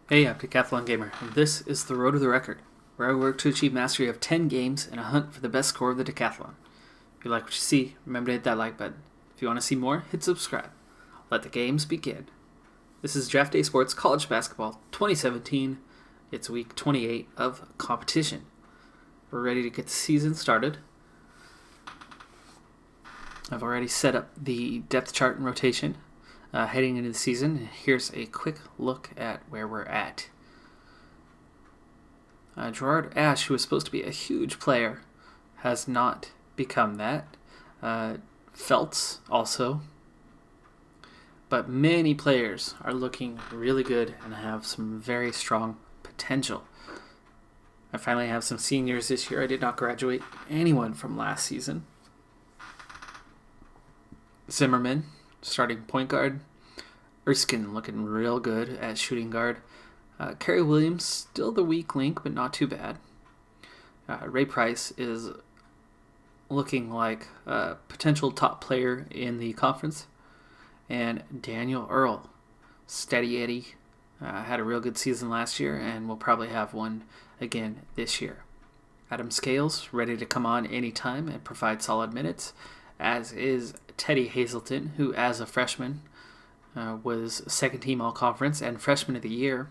Hey, I'm Decathlon Gamer, and this is the Road to the Record, where I work to achieve mastery of 10 games in a hunt for the best score of the Decathlon. If you like what you see, remember to hit that like button. If you want to see more, hit subscribe. Let the games begin. This is Draft Day Sports College Basketball 2017. It's week 28 of competition. We're ready to get the season started. I've already set up the depth chart and rotation. Heading into the season, here's a quick look at where we're at. Gerard Ashe, who was supposed to be a huge player, has not become that. Feltz also. But many players are looking really good and have some very strong potential. I finally have some seniors this year. I did not graduate anyone from last season. Zimmerman, starting point guard. Erskine looking real good at shooting guard. Kerry Williams, still the weak link, but not too bad. Ray Price is looking like a potential top player in the conference. And Daniel Earl, steady Eddie, had a real good season last year and will probably have one again this year. Adam Scales, ready to come on anytime and provide solid minutes, as is Teddy Hazelton, who as a freshman was second team all-conference and freshman of the year,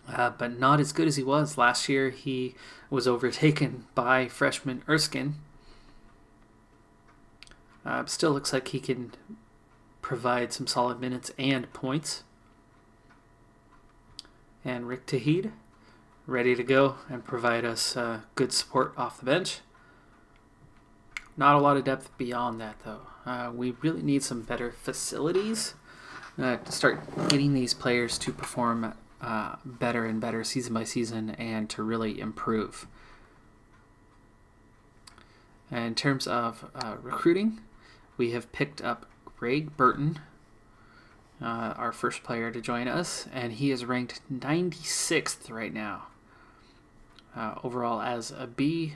but not as good as he was. Last year he was overtaken by freshman Erskine. Still looks like he can provide some solid minutes and points. And Rick Tahid, ready to go and provide us good support off the bench. Not a lot of depth beyond that, though. We really need some better facilities to start getting these players to perform better and better season by season and to really improve. And in terms of recruiting, we have picked up Greg Burton, our first player to join us, and he is ranked 96th right now. Overall as a B.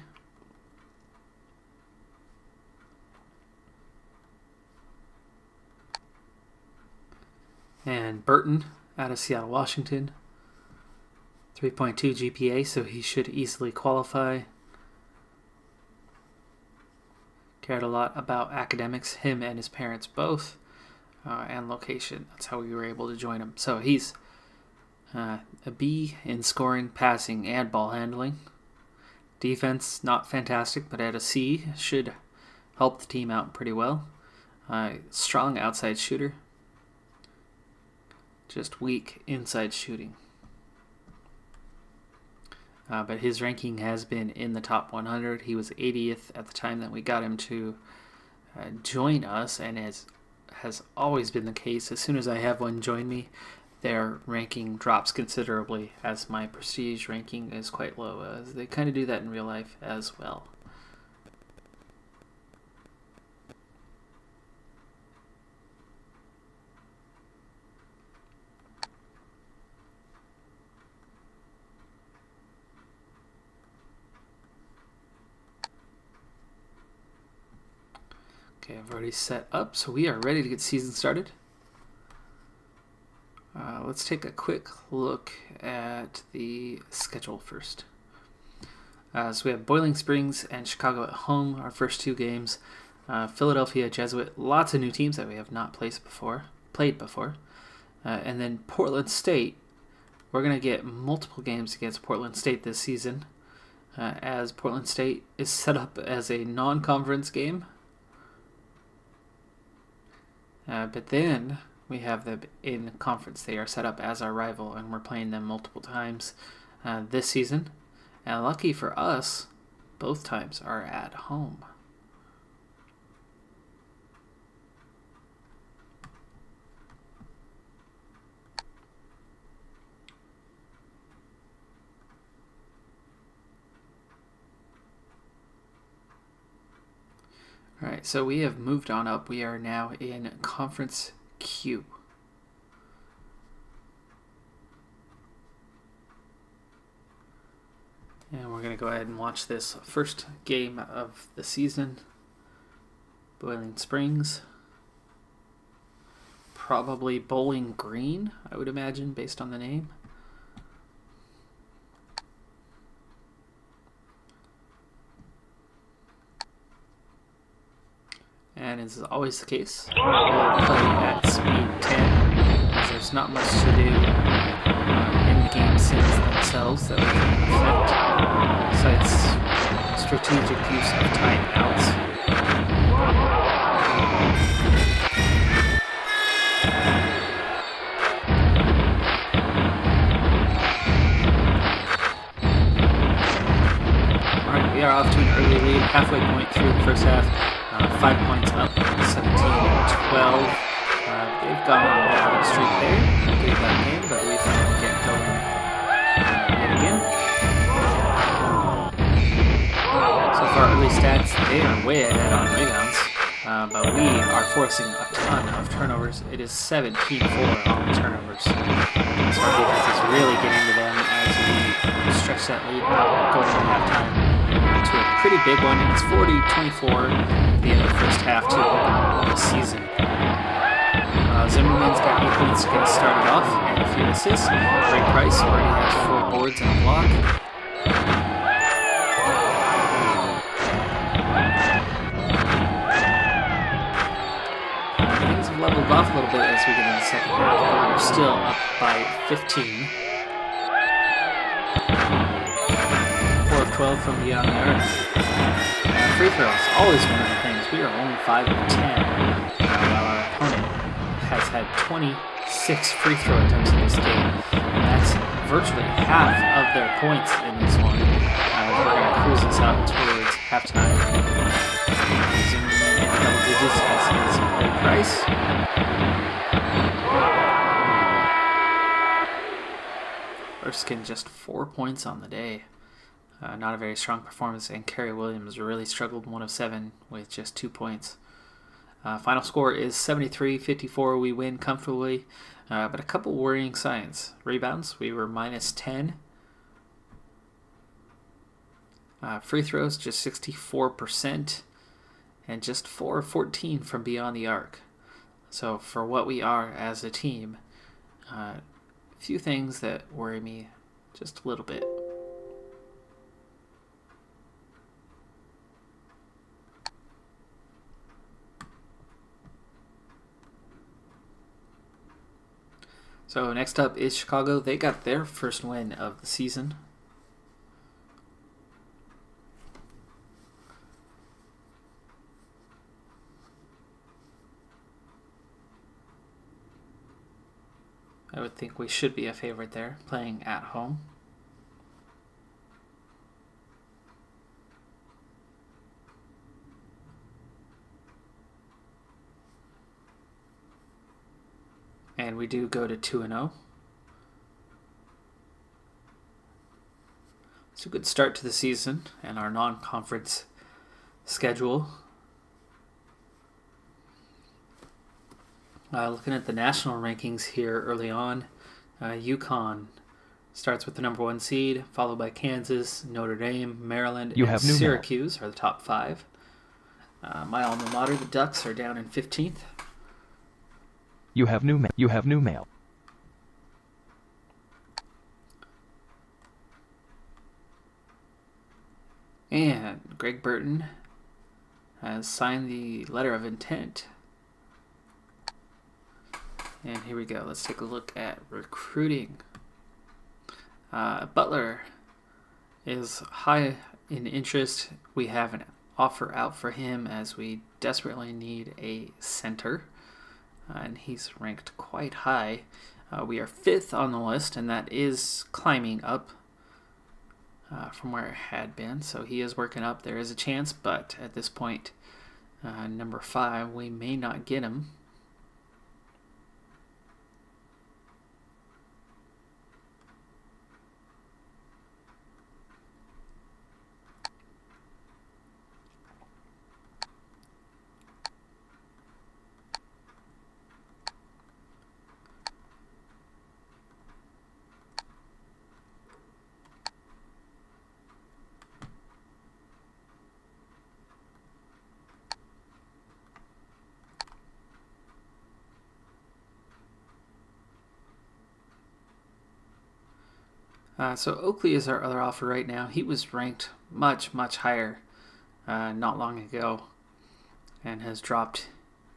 And Burton out of Seattle, Washington. 3.2 GPA, so he should easily qualify. Cared a lot about academics, him and his parents both, and location. That's how we were able to join him. So he's a B in scoring, passing, and ball handling. Defense, not fantastic, but at a C, should help the team out pretty well. Strong outside shooter. Just weak inside shooting. But his ranking has been in the top 100. He was 80th at the time that we got him to join us, and has always been the case. As soon as I have one join me, their ranking drops considerably, as my prestige ranking is quite low. As they kind of do that in real life as well. Okay, I've already set up, so we are ready to get season started. Let's take a quick look at the schedule first. So we have Boiling Springs and Chicago at home, our first two games. Philadelphia Jesuit, lots of new teams that we have not played before. And then Portland State. We're going to get multiple games against Portland State this season, as Portland State is set up as a non-conference game. But then we have them in conference. They are set up as our rival, and we're playing them multiple times this season. And lucky for us, both times are at home. All right, so we have moved on up. We are now in Conference Q. And we're going to go ahead and watch this first game of the season. Boiling Springs probably Bowling Green, I would imagine, based on the name. And as is always the case, we'll play at speed 10, as there's not much to do in the game scenes themselves that we can affect, besides strategic use of timeouts. Alright, we are off to an early lead, halfway point through the first half. 5 points up, 17-12. They've gone on a bit of a streak there. Good that game, but we finally get going yet again. So far, early stats, they are way ahead on rebounds, but we are forcing a ton of turnovers. It is 17-4 on the turnovers. So our defense is really getting to them as we stretch that lead out going into halftime. To a pretty big one. It's 40-24 at the end of the first half to open the season. Zimmerman's got 8 points to get us started off and a few assists. Ray Price already has 4 boards and a block. Things have leveled off a little bit as we get into the second half, but we're still up by 15. 12 from beyond the arc. Free throws, always one of the things. We are only 5 of 10, while our opponent has had 26 free throw attempts in this game, and that's virtually half of their points in this one. We're going to cruise this out towards halftime. Zimmerman in double digits as is Ray Price. Erskine just 4 points on the day. Not a very strong performance, and Kerry Williams really struggled, 1 of 7 with just 2 points. Final score is 73-54. We win comfortably, but a couple worrying signs. Rebounds, we were minus 10. Free throws, just 64%, and just 4 of 14 from beyond the arc. So for what we are as a team, a few things that worry me just a little bit. So next up is Chicago. They got their first win of the season. I would think we should be a favorite there, playing at home. And we do go to 2-0. It's a good start to the season and our non-conference schedule. Looking at the national rankings here early on, UConn starts with the number 1 seed, followed by Kansas, Notre Dame, Maryland, and Syracuse are the top 5. My alma mater, the Ducks, are down in 15th. You have new mail. And Greg Burton has signed the letter of intent. And here we go. Let's take a look at recruiting. Butler is high in interest. We have an offer out for him as we desperately need a center. And he's ranked quite high. We are 5th on the list, and that is climbing up from where it had been. So he is working up. There is a chance, but at this point, number 5, we may not get him. So Oakley is our other offer right now. He was ranked much, much higher not long ago and has dropped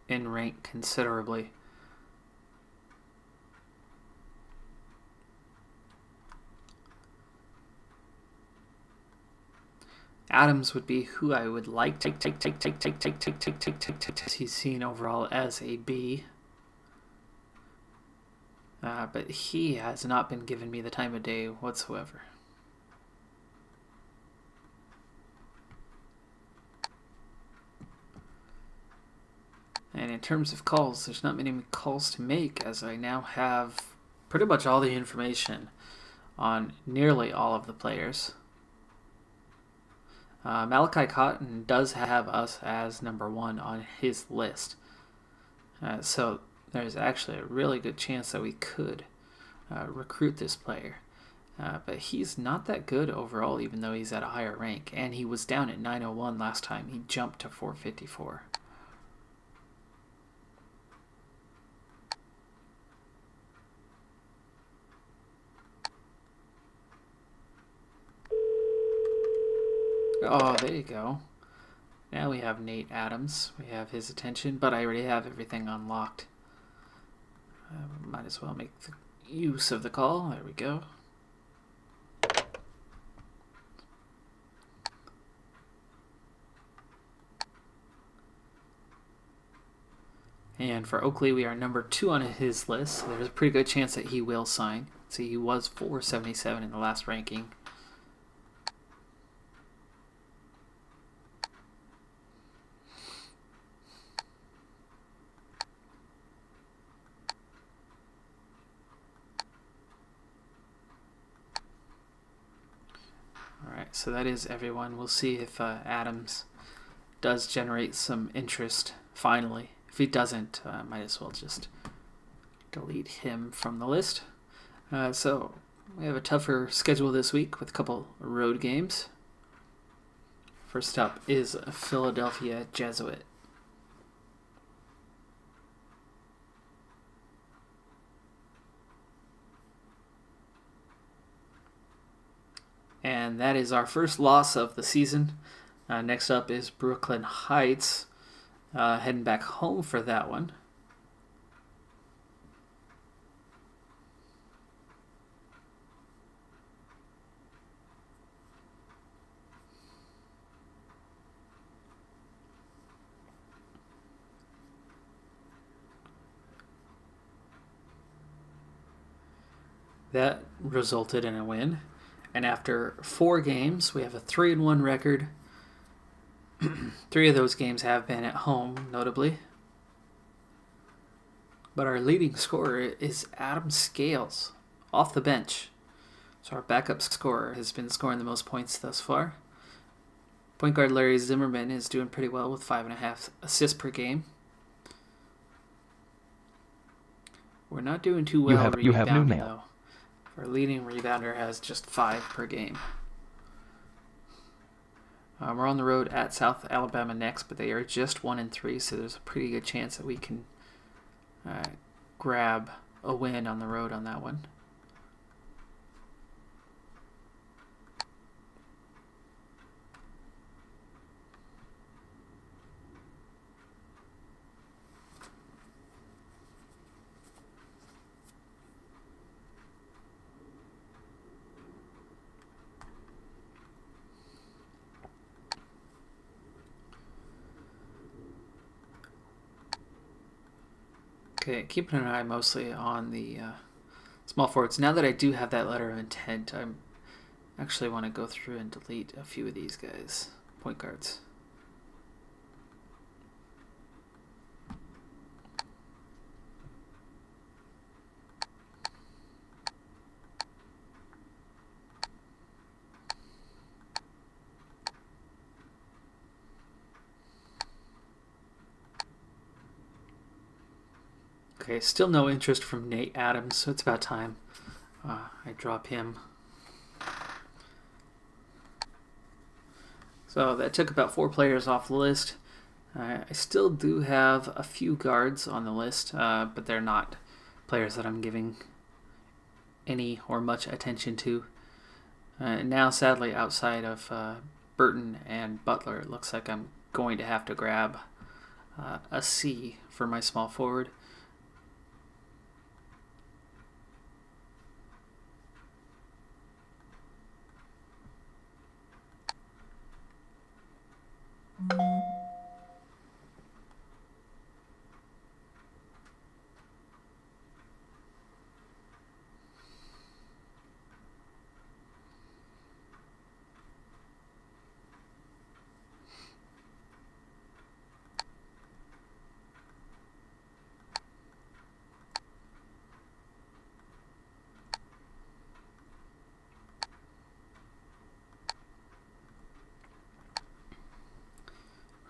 in rank considerably. Adams would be who I would like to take. He's seen overall as a B. But he has not been giving me the time of day whatsoever. And in terms of calls, there's not many calls to make as I now have pretty much all the information on nearly all of the players. Malachi Cotton does have us as number 1 on his list. So there's actually a really good chance that we could recruit this player. But he's not that good overall, even though he's at a higher rank. And he was down at 901 last time. He jumped to 454. Oh, there you go. Now we have Nate Adams. We have his attention, but I already have everything unlocked. Might as well make the use of the call. There we go. And for Oakley, we are number 2 on his list, so there's a pretty good chance that he will sign. See, he was 477 in the last ranking. Alright, so that is everyone. We'll see if Adams does generate some interest finally. If he doesn't, might as well just delete him from the list. So we have a tougher schedule this week with a couple road games. First up is Philadelphia Jesuit. And that is our first loss of the season. Next up is Brooklyn Heights. Heading back home for that one. That resulted in a win. And after 4 games, we have a 3-1 record. 3 of those games have been at home, notably. But our leading scorer is Adam Scales, off the bench. So our backup scorer has been scoring the most points thus far. Point guard Larry Zimmerman is doing pretty well with 5.5 assists per game. We're not doing too well You have new mail. though. Our leading rebounder has just 5 per game. We're on the road at South Alabama next, but they are just 1-3, so there's a pretty good chance that we can grab a win on the road on that one. Okay, keeping an eye mostly on the small forwards. Now that I do have that letter of intent, I actually want to go through and delete a few of these guys, point guards. Okay, still no interest from Nate Adams, so it's about time I drop him. So that took about 4 players off the list. I still do have a few guards on the list, but they're not players that I'm giving any or much attention to. Now, sadly, outside of Burton and Butler, it looks like I'm going to have to grab a C for my small forward.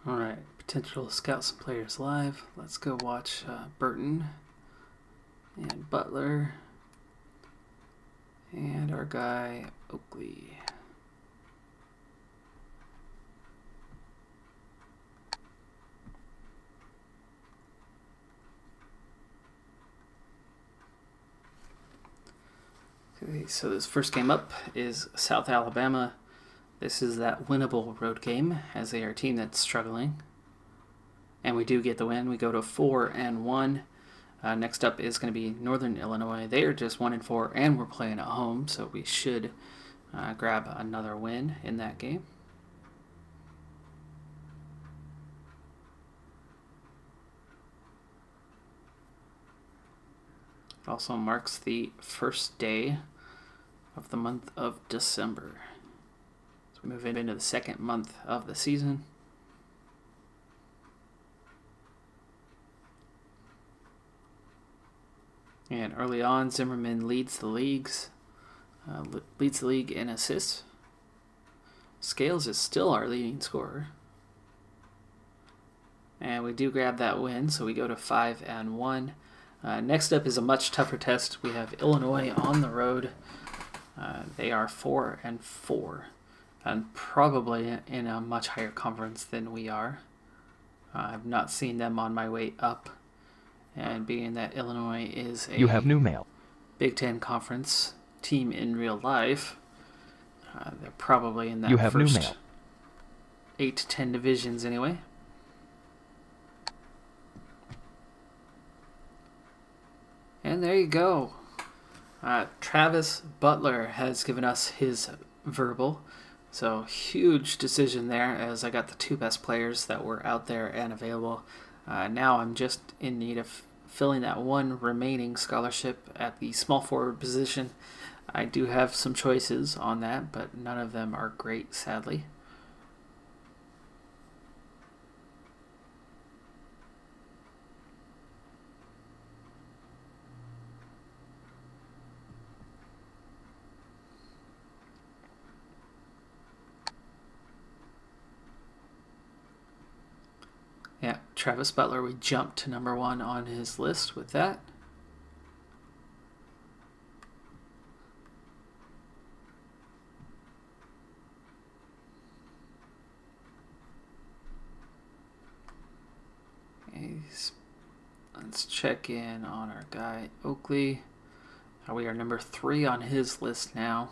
Alright, potential scout some players live. Let's go watch Burton and Butler and our guy Oakley. Okay, so this first game up is South Alabama. This is that winnable road game, as they are a team that's struggling. And we do get the win. We go to 4-1. Next up is going to be Northern Illinois. They are just 1-4, and we're playing at home, so we should grab another win in that game. It also marks the first day of the month of December. So we move into the second month of the season. And early on, Zimmerman leads the league in assists. Scales is still our leading scorer. And we do grab that win, so we go to 5-1. Next up is a much tougher test. We have Illinois on the road. They are 4-4, and probably in a much higher conference than we are. I've not seen them on my way up, and being that Illinois is a You have new mail. Big Ten Conference team in real life, they're probably in that You have new first mail. 8 to 10 divisions anyway. And there you go. Travis Butler has given us his verbal. So huge decision there, as I got the 2 best players that were out there and available. Now I'm just in need of filling that 1 remaining scholarship at the small forward position. I do have some choices on that, but none of them are great, sadly. Yeah, Travis Butler, we jumped to number 1 on his list with that. Let's check in on our guy Oakley. We are number 3 on his list now.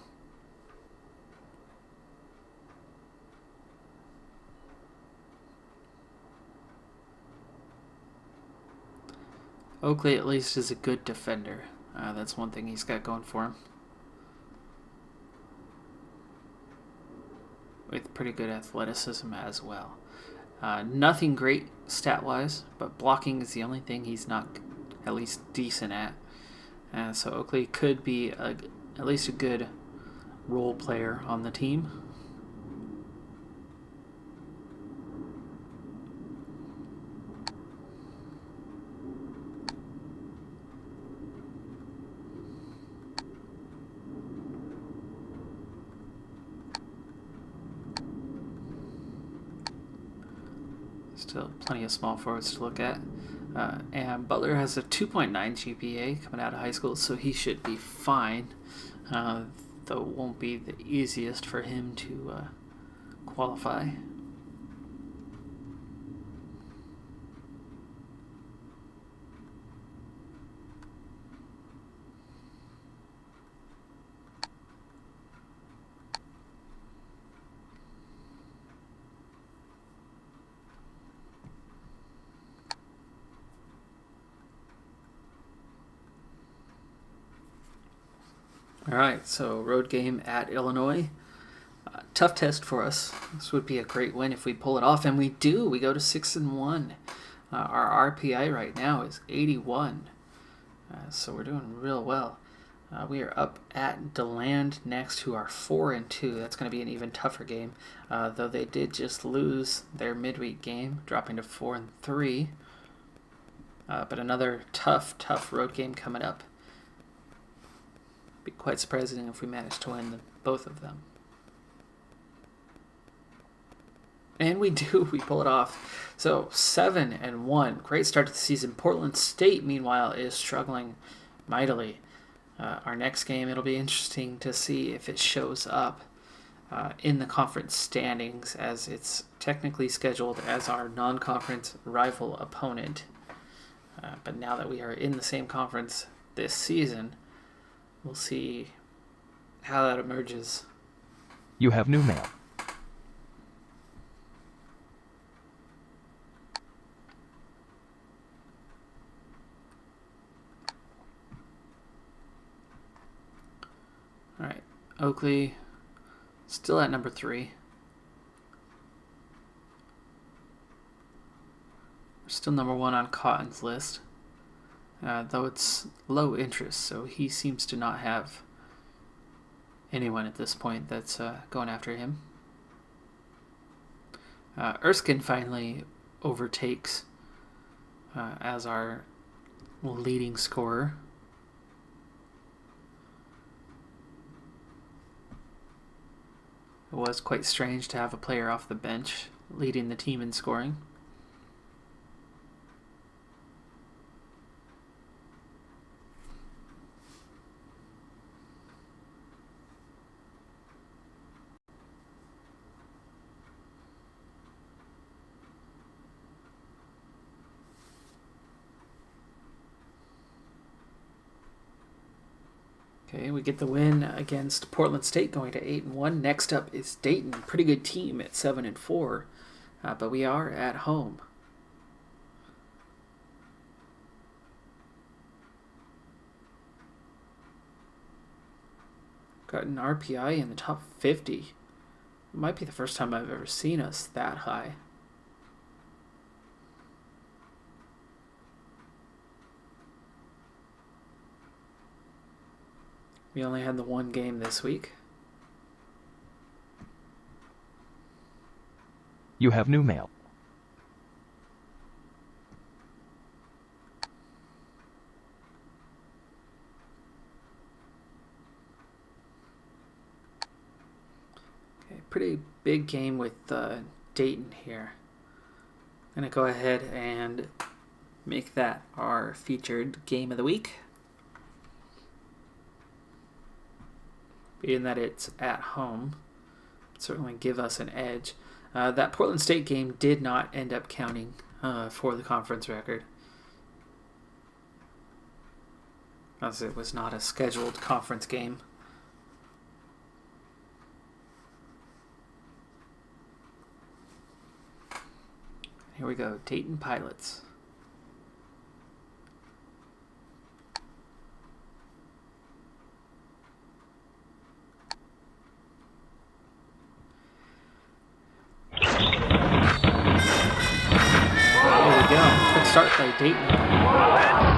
Oakley at least is a good defender. That's one thing he's got going for him. With pretty good athleticism as well. Nothing great stat-wise, but blocking is the only thing he's not at least decent at. So Oakley could be at least a good role player on the team. Still plenty of small forwards to look at. And Butler has a 2.9 GPA coming out of high school, so he should be fine. Though it won't be the easiest for him to qualify. All right, so road game at Illinois. Tough test for us. This would be a great win if we pull it off, and we do. We go to 6-1. Our RPI right now is 81, so we're doing real well. We are up at DeLand next, who are 4-2. That's going to be an even tougher game, though they did just lose their midweek game, dropping to 4-3. But another tough road game coming up. Be quite surprising if we manage to win both of them. And we do. We pull it off. So 7-1. Great start to the season. Portland State, meanwhile, is struggling mightily. Our next game, it'll be interesting to see if it shows up in the conference standings, as it's technically scheduled as our non-conference rival opponent. But now that we are in the same conference this season, we'll see how that emerges. You have new mail. All right, Oakley still at number 3. We're still number 1 on Cotton's list, though it's low interest, so he seems to not have anyone at this point that's going after him. Erskine finally overtakes as our leading scorer. It was quite strange to have a player off the bench leading the team in scoring. Okay, we get the win against Portland State, going to 8-1. Next up is Dayton, pretty good team at 7-4, but we are at home. Got an RPI in the top 50. It might be the first time I've ever seen us that high. We only had the one game this week. You have new mail. Okay, pretty big game with Dayton here. I'm going to go ahead and make that our featured game of the week. Being that it's at home, certainly give us an edge. That Portland State game did not end up counting for the conference record, as it was not a scheduled conference game. Here we go, Dayton Pilots. Start by Dayton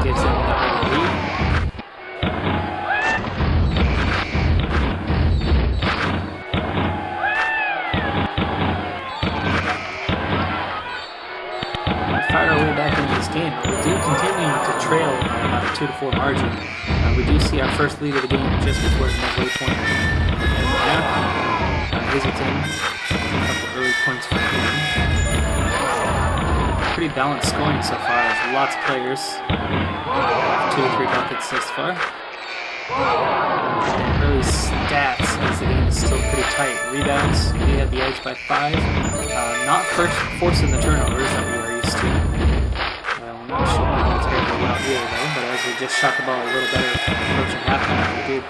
gives them the early lead. We fired our way back into this game, but we do continue to trail about a 2-4 margin. We do see our first lead of the game just before the midway point. Hazelton, a couple early points for him. Pretty balanced scoring so far. There's lots of players. 2 or 3 buckets thus far. Early stats as the game is still pretty tight. Rebounds, we have the edge by 5. Not first forcing the turnovers that we are used to. We're not shooting the ball terribly well here though, but as we just shot the ball a little better approaching halftime, we did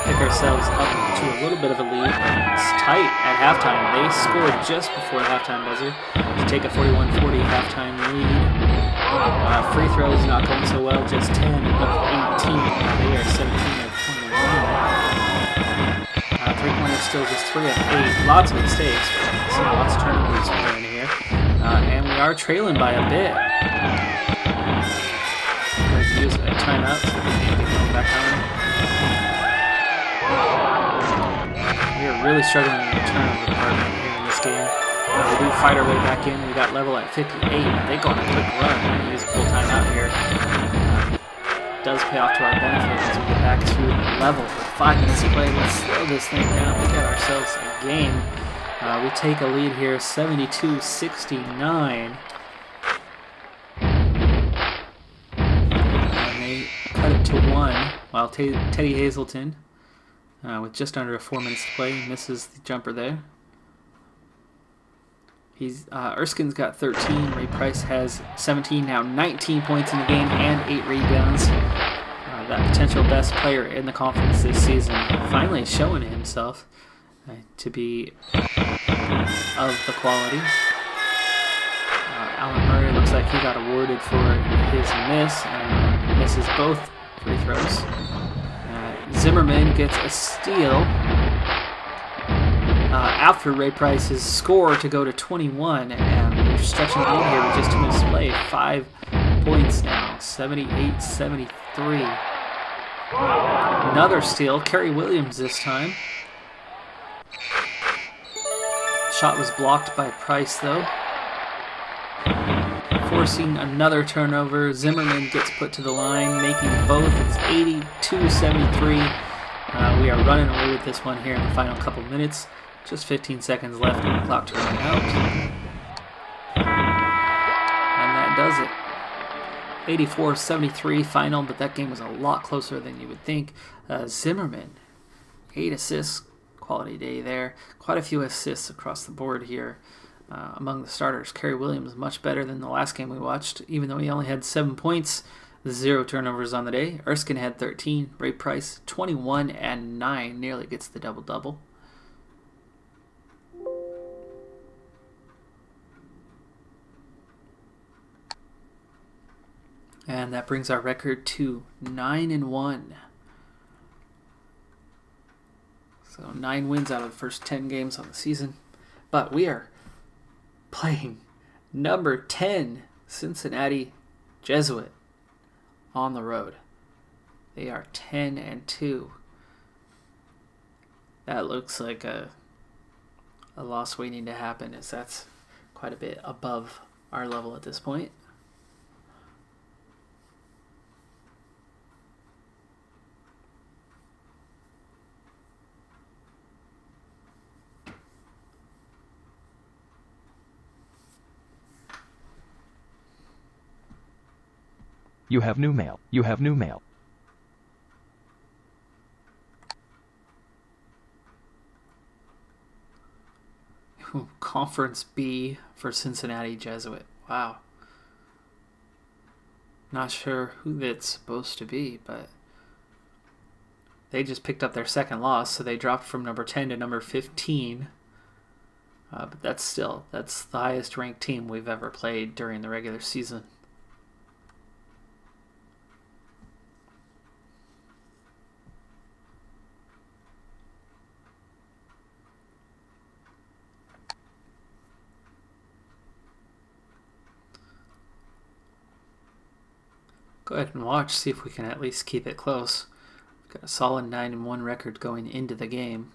pick ourselves up to a little bit of a lead. It's tight at halftime. They scored just before the halftime buzzer to take a 41-40 halftime lead. Free throws not going so well, just 10 of 18. They are 17 of 21. still just 3 of 8. Lots of mistakes. So lots of turnovers in here. And we are trailing by a bit. Let's use a timeout so we can get going back on. We are really struggling in the turnover department here in this game. We do fight our way back in. We got level at 58. They go on a quick run. We're going to use a full timeout here. Does pay off to our benefit as we get back to level with 5 minutes to play. Let's slow this thing down. We get ourselves a game. We take a lead here, 72-69. And they cut it to 1, while Teddy Hazelton, with just under 4 minutes to play, misses the jumper there. Erskine's got 13. Ray Price has 17, now 19 points in the game and 8 rebounds. That potential best player in the conference this season finally showing himself to be of the quality. Alan Murray looks like he got awarded for his miss and misses both free throws. Zimmerman gets a steal after Ray Price's score to go to 21, and they're stretching the lead here with just 2 minutes to play. 5 points now, 78-73. Another steal, Kerry Williams this time. Shot was blocked by Price though. Forcing another turnover, Zimmerman gets put to the line, making both. It's 82-73. We are running away with this one here in the final couple minutes. Just 15 seconds left on the clock to run out. And that does it. 84-73 final, but that game was a lot closer than you would think. Zimmerman, 8 assists, quality day there. Quite a few assists across the board here among the starters. Kerry Williams much better than the last game we watched, even though he only had 7 points. 0 turnovers on the day. Erskine had 13. Ray Price, 21 and 9, nearly gets the double-double. And that brings our record to 9-1. So 9 wins out of the first 10 games on the season. But we are playing number 10 Cincinnati Jesuit on the road. They are 10-2. That looks like a loss waiting to happen, as that's quite a bit above our level at this point. You have new mail. You have new mail. Conference B for Cincinnati Jesuit. Wow. Not sure who that's supposed to be, but they just picked up their second loss, so they dropped from number 10 to number 15. But that's the highest ranked team we've ever played during the regular season. Go ahead and watch, see if we can at least keep it close. We've got a solid 9-1 record going into the game.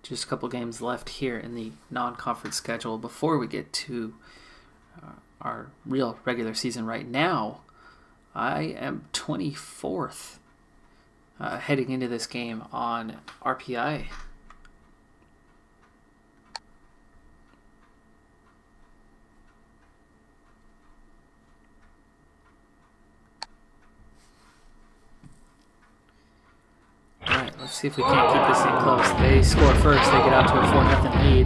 Just a couple games left here in the non-conference schedule before we get to our real regular season. Right now, I am 24th heading into this game on RPI. Let's see if we can't keep this thing close. They score first. They get out to a 4-0 lead.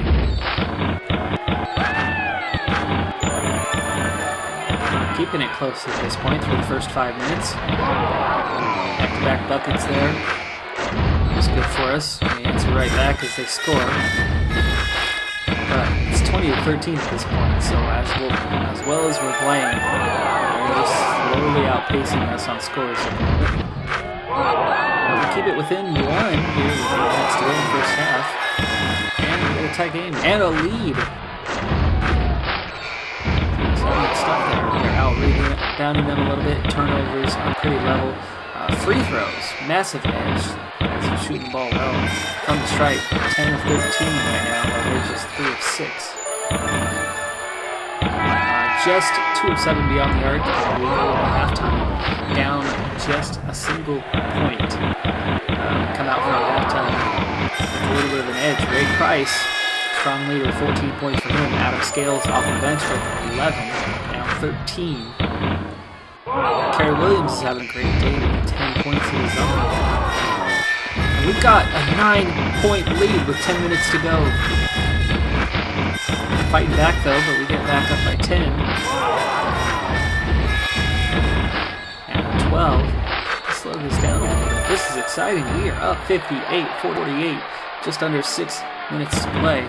Keeping it close at this point through the first 5 minutes. Back-to-back buckets there. That's good for us. We answer right back as they score. But it's 20-13 at this point, so as well as we're playing, they're just slowly outpacing us on scores at the moment. We keep it within 1 here with 8 minutes to go in the first half. And we get a tie game and a lead. Exciting stuff there. They're out rebounding them a little bit. Turnovers are pretty level. Free throws, massive edge. Guys are shooting the ball well from the stripe. 10 of 13 right now, while they're just 3 of 6. Just 2 of 7 beyond the arc. We go into halftime down just a single point. Come out from halftime with a little bit of an edge. Ray Price, strong leader, 14 points for him. Adam Scales off the bench with 11, now 13. Kerry Williams is having a great day with 10 points in his own. And we've got a 9-point lead with 10 minutes to go. Fighting back though, but we get back up by 10. And 12. Let's slow this down a little bit. This is exciting. We are up 58-48. Just under 6 minutes to play.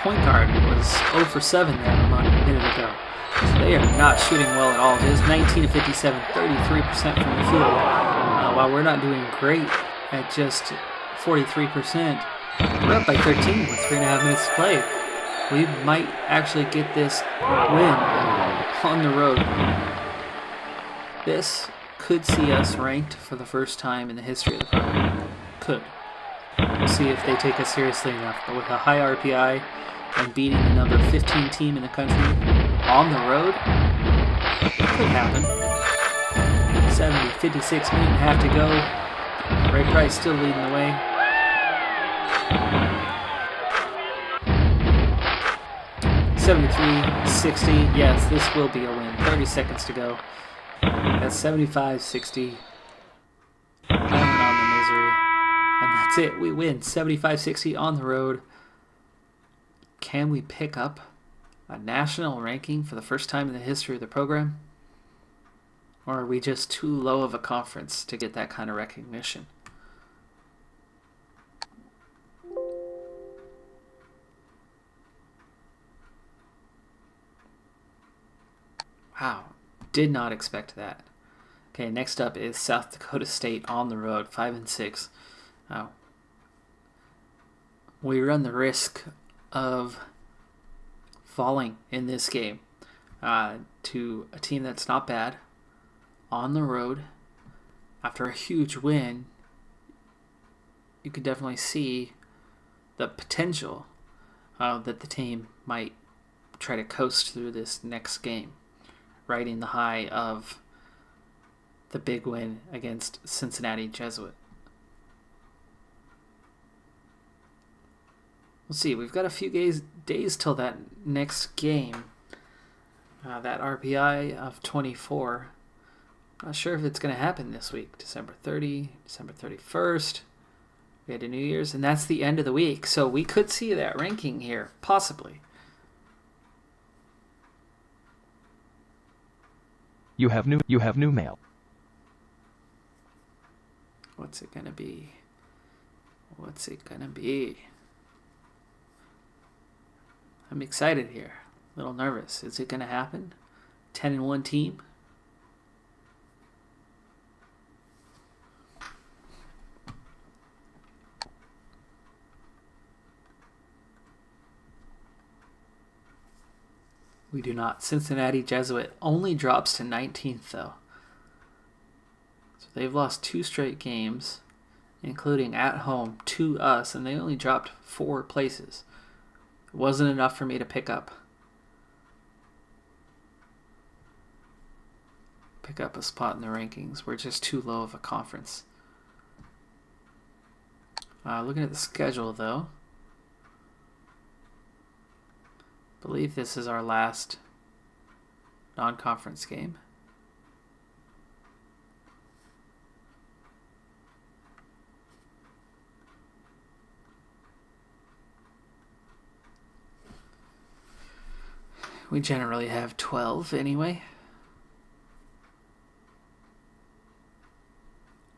Point guard was 0 for 7 there a minute ago. So they are not shooting well at all. It is 19 of 57, 33% from the field. While we're not doing great at just 43%, we're up by 13 with 3.5 minutes to play. We might actually get this win on the road. This could see us ranked for the first time in the history of the program. Could. We'll see if they take us seriously enough. But with a high RPI and beating the number 15 team in the country on the road, it could happen. 56 minute and a half to go. Ray Price still leading the way. $73-60. Yes, this will be a win. 30 seconds to go. That's 75-60. I'm on the misery. And that's it. We win 75-60 on the road. Can we pick up a national ranking for the first time in the history of the program? Or are we just too low of a conference to get that kind of recognition? Wow, did not expect that. Okay, next up is South Dakota State on the road, 5-6. We run the risk of falling in this game to a team that's not bad on the road. After a huge win, you could definitely see the potential that the team might try to coast through this next game, riding the high of the big win against Cincinnati Jesuit. We'll see. We've got a few days till that next game. That RPI of 24. Not sure if it's going to happen this week. December 30, December 31st. We had a New Year's, and that's the end of the week. So we could see that ranking here, possibly. You have new mail. What's it going to be? What's it going to be? I'm excited here. A little nervous. Is it going to happen? 10-1 team? We do not. Cincinnati Jesuit only drops to 19th, though. So they've lost 2 straight games, including at home to us, and they only dropped 4 places. It wasn't enough for me to pick up a spot in the rankings. We're just too low of a conference. Looking at the schedule, though, I believe this is our last non-conference game. We generally have 12 anyway.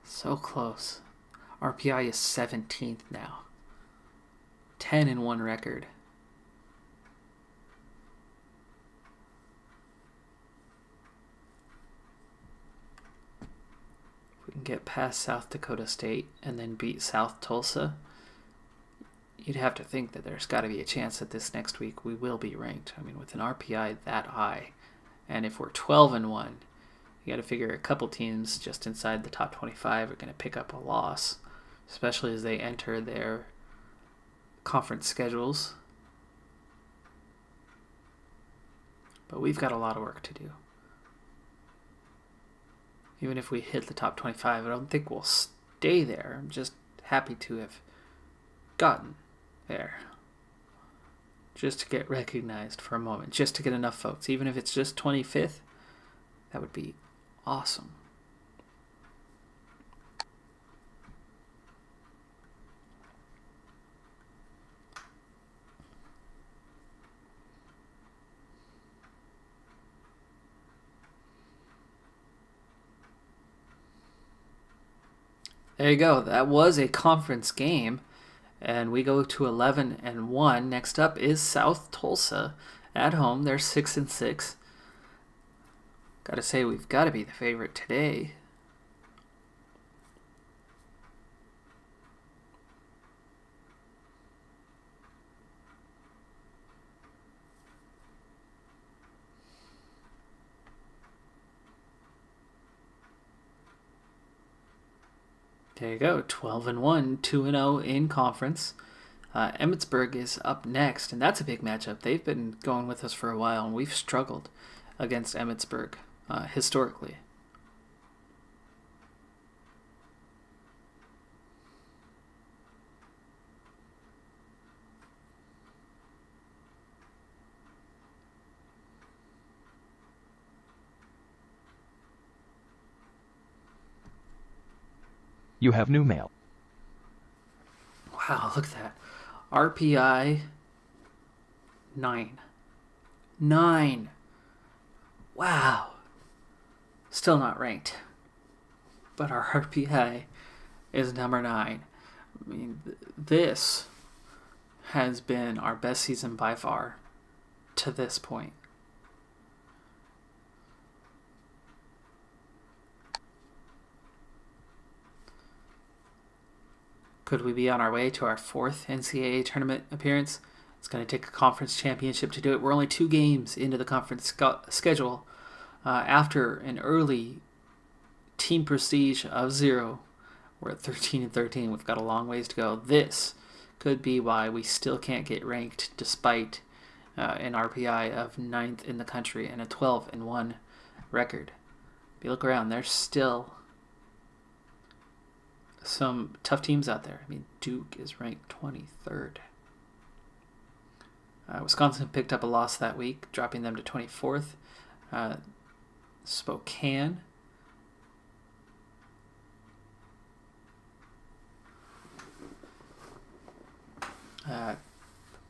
So close. RPI is 17th now. 10-1 record. can get past South Dakota State and then beat South Tulsa, you'd have to think that there's got to be a chance that this next week we will be ranked. I mean, with an RPI that high, and if we're 12-1, you got to figure a couple teams just inside the top 25 are going to pick up a loss, especially as they enter their conference schedules. But we've got a lot of work to do. Even if we hit the top 25, I don't think we'll stay there. I'm just happy to have gotten there. Just to get recognized for a moment. Just to get enough votes. Even if it's just 25th, that would be awesome. There you go. That was a conference game. And we go to 11-1. Next up is South Tulsa at home. They're 6-6. Got to say, we've got to be the favorite today. There you go, 12-1, 2-0 in conference. Emmitsburg is up next, and that's a big matchup. They've been going with us for a while, and we've struggled against Emmitsburg historically. You have new mail. Wow, look at that. RPI 9. 9. Wow. Still not ranked. But our RPI is number 9. I mean, this has been our best season by far to this point. Could we be on our way to our 4th NCAA tournament appearance? It's going to take a conference championship to do it. We're only 2 games into the conference schedule. After an early team prestige of 0, we're at 13-13. We've got a long ways to go. This could be why we still can't get ranked despite an RPI of 9th in the country and a 12-1 record. If you look around, there's still some tough teams out there. I mean, Duke is ranked 23rd. Wisconsin picked up a loss that week, dropping them to 24th. Spokane.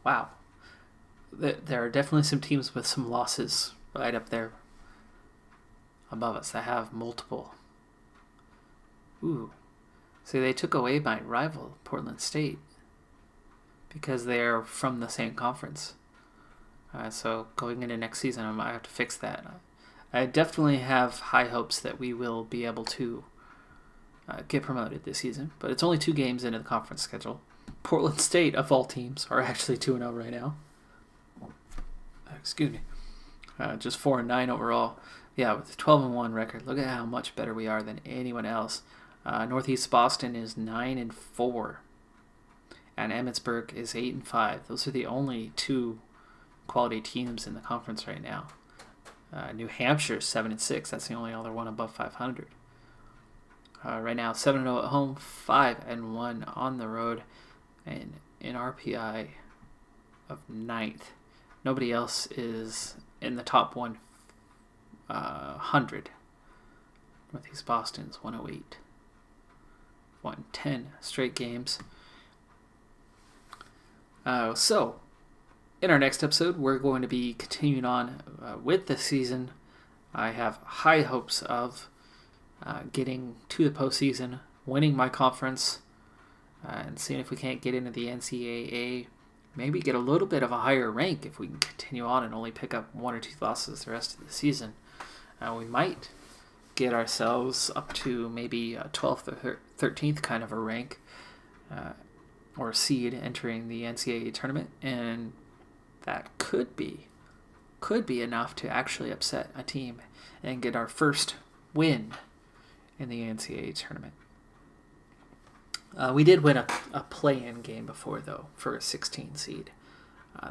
Wow. There are definitely some teams with some losses right up there above us that have multiple. Ooh. See, they took away my rival, Portland State, because they're from the same conference. So going into next season, I might have to fix that. I definitely have high hopes that we will be able to get promoted this season, but it's only 2 games into the conference schedule. Portland State, of all teams, are actually 2-0 right now. Excuse me. Just 4-9 overall. Yeah, with a 12-1 record. Look at how much better we are than anyone else. Northeast Boston is 9-4, and Emmitsburg is 8-5. Those are the only 2 quality teams in the conference right now. New Hampshire is 7-6. That's the only other one above 500. Right now, 7-0 at home, 5-1 on the road, and an RPI of 9th. Nobody else is in the top 100. Northeast Boston's 108. Won 10 straight games. So, in our next episode, we're going to be continuing on with the season. I have high hopes of getting to the postseason, winning my conference, and seeing if we can't get into the NCAA. Maybe get a little bit of a higher rank if we can continue on and only pick up 1 or 2 losses the rest of the season. We might get ourselves up to maybe 12th or 13th kind of a rank or seed entering the NCAA tournament, and that could be enough to actually upset a team and get our first win in the NCAA tournament. We did win a play-in game before, though, for a 16 seed.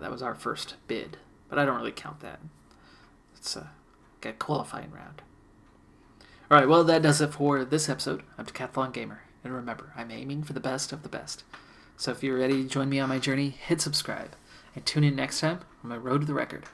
That was our first bid, but I don't really count that. It's a qualifying round. All right, well, that does it for this episode of Decathlon Gamer. And remember, I'm aiming for the best of the best. So if you're ready to join me on my journey, hit subscribe. And tune in next time on my road to the record.